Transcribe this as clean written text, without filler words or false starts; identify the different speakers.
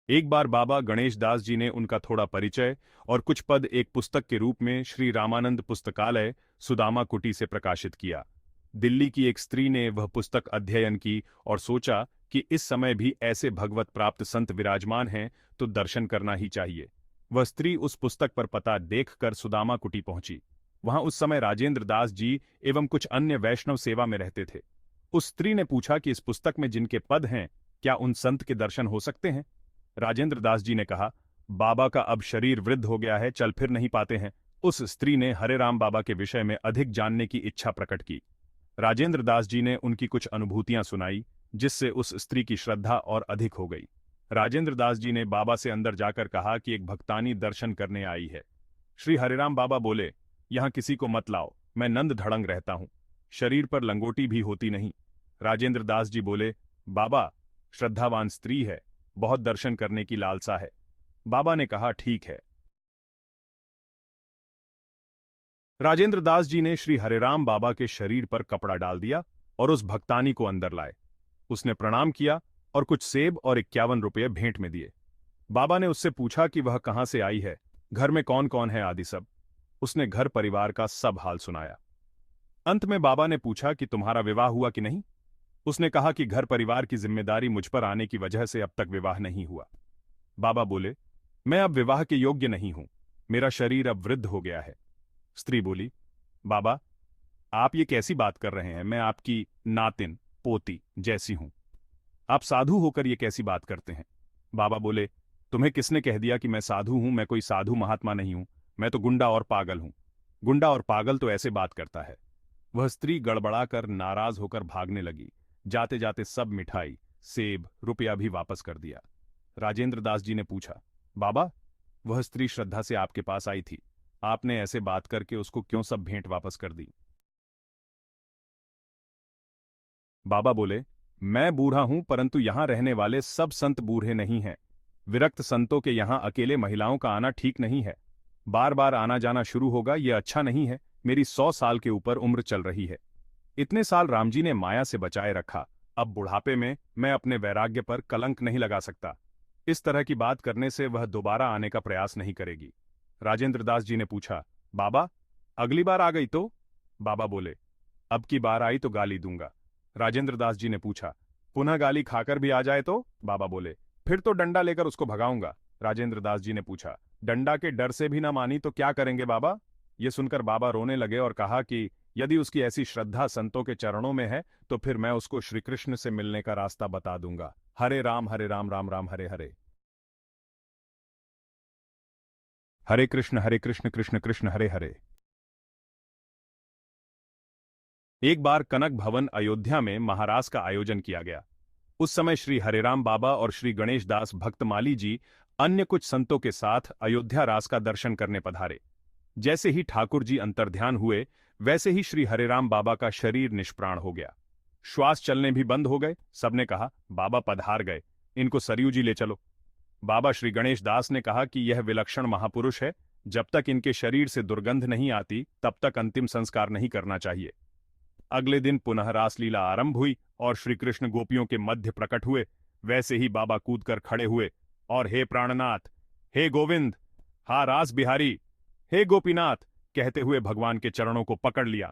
Speaker 1: एक बार बाबा गणेश दास जी ने उनका थोड़ा परिचय और कुछ पद एक पुस्तक के रूप में श्री रामानंद पुस्तकालय सुदामा कुटी से प्रकाशित किया। दिल्ली की एक स्त्री ने वह पुस्तक अध्ययन की और सोचा कि इस समय भी ऐसे भगवत प्राप्त संत विराजमान हैं तो दर्शन करना ही चाहिए। वह स्त्री उस पुस्तक पर पता देखकर सुदामा कुटी पहुंची। वहां उस समय राजेंद्र दास जी एवं कुछ अन्य वैष्णव सेवा में रहते थे। उस स्त्री ने पूछा कि इस पुस्तक में जिनके पद हैं, क्या उन संत के दर्शन हो सकते हैं? राजेंद्र दास जी ने कहा, बाबा का अब शरीर वृद्ध हो गया है, चल फिर नहीं पाते हैं। उस स्त्री ने हरे राम बाबा के विषय में अधिक जानने की इच्छा प्रकट की। राजेंद्र दास जी ने उनकी कुछ अनुभूतियां सुनाई, जिससे उस स्त्री की श्रद्धा और अधिक हो गई। राजेंद्र दास जी ने बाबा से अंदर जाकर कहा कि एक भक्तानी दर्शन करने आई है। श्री हरिराम बाबा बोले, यहां किसी को मत लाओ, मैं नंद धड़ंग रहता हूं, शरीर पर लंगोटी भी होती नहीं। राजेंद्र दास जी बोले, बाबा, श्रद्धावान स्त्री है, बहुत दर्शन करने की लालसा है। बाबा ने कहा, ठीक है। राजेंद्र दास जी ने श्री हरिराम बाबा के शरीर पर कपड़ा डाल दिया और उस भक्तानी को अंदर लाए। उसने प्रणाम किया और कुछ सेब और 51 रुपये भेंट में दिए। बाबा ने उससे पूछा कि वह कहां से आई है, घर में कौन कौन है आदि सब। उसने घर परिवार का सब हाल सुनाया। अंत में बाबा ने पूछा कि तुम्हारा विवाह हुआ कि नहीं। उसने कहा कि घर परिवार की जिम्मेदारी मुझ पर आने की वजह से अब तक विवाह नहीं हुआ। बाबा बोले, मैं अब विवाह के योग्य नहीं हूं, मेरा शरीर अब वृद्ध हो गया है। स्त्री बोली, बाबा, आप ये कैसी बात कर रहे हैं, मैं आपकी नातिन पोती जैसी हूं, आप साधु होकर ये कैसी बात करते हैं? बाबा बोले, तुम्हें किसने कह दिया कि मैं साधु हूं? मैं कोई साधु महात्मा नहीं हूं, मैं तो गुंडा और पागल हूं। गुंडा और पागल तो ऐसे बात करता है। वह स्त्री गड़बड़ाकर नाराज होकर भागने लगी। जाते जाते सब मिठाई, सेब, रुपया भी वापस कर दिया। राजेंद्र दास जी ने पूछा, बाबा, वह स्त्री श्रद्धा से आपके पास आई थी, आपने ऐसे बात करके उसको क्यों सब भेंट वापस कर दी? बाबा बोले, मैं बूढ़ा हूं, परंतु यहां रहने वाले सब संत बूढ़े नहीं हैं। विरक्त संतों के यहां अकेले महिलाओं का आना ठीक नहीं है। बार बार आना जाना शुरू होगा, यह अच्छा नहीं है। मेरी 100 साल के ऊपर उम्र चल रही है। इतने साल राम जी ने माया से बचाए रखा, अब बुढ़ापे में मैं अपने वैराग्य पर कलंक नहीं लगा सकता। इस तरह की बात करने से वह दोबारा आने का प्रयास नहीं करेगी। राजेंद्र दास जी ने पूछा, बाबा, अगली बार आ गई तो? बाबा बोले, अब की बार आई तो गाली दूंगा। राजेंद्र दास जी ने पूछा, पुनः गाली खाकर भी आ जाए तो? बाबा बोले, फिर तो डंडा लेकर उसको भगाऊंगा। राजेंद्र दास जी ने पूछा, डंडा के डर से भी ना मानी तो क्या करेंगे बाबा? ये सुनकर बाबा रोने लगे और कहा कि यदि उसकी ऐसी श्रद्धा संतों के चरणों में है तो फिर मैं उसको श्री कृष्ण से मिलने का रास्ता बता दूंगा। हरे राम राम राम हरे हरे। हरे कृष्ण कृष्ण कृष्ण हरे हरे। एक बार कनक भवन अयोध्या में महारास का आयोजन किया गया। उस समय श्री हरिराम बाबा और श्री गणेश दास भक्तमाली जी अन्य कुछ संतों के साथ अयोध्या रास का दर्शन करने पधारे। जैसे ही ठाकुर जी अंतर्ध्यान हुए, वैसे ही श्री हरिराम बाबा का शरीर निष्प्राण हो गया। श्वास चलने भी बंद हो गए। सबने कहा, बाबा पधार गए, इनको सरयू जी ले चलो। बाबा श्री गणेश दास ने कहा कि यह विलक्षण महापुरुष है, जब तक इनके शरीर से दुर्गंध नहीं आती तब तक अंतिम संस्कार नहीं करना चाहिए। अगले दिन पुनः रासलीला आरंभ हुई और श्री कृष्ण गोपियों के मध्य प्रकट हुए। वैसे ही बाबा कूदकर खड़े हुए और हे प्राणनाथ, हे गोविंद, हा रास बिहारी, हे गोपीनाथ कहते हुए भगवान के चरणों को पकड़ लिया।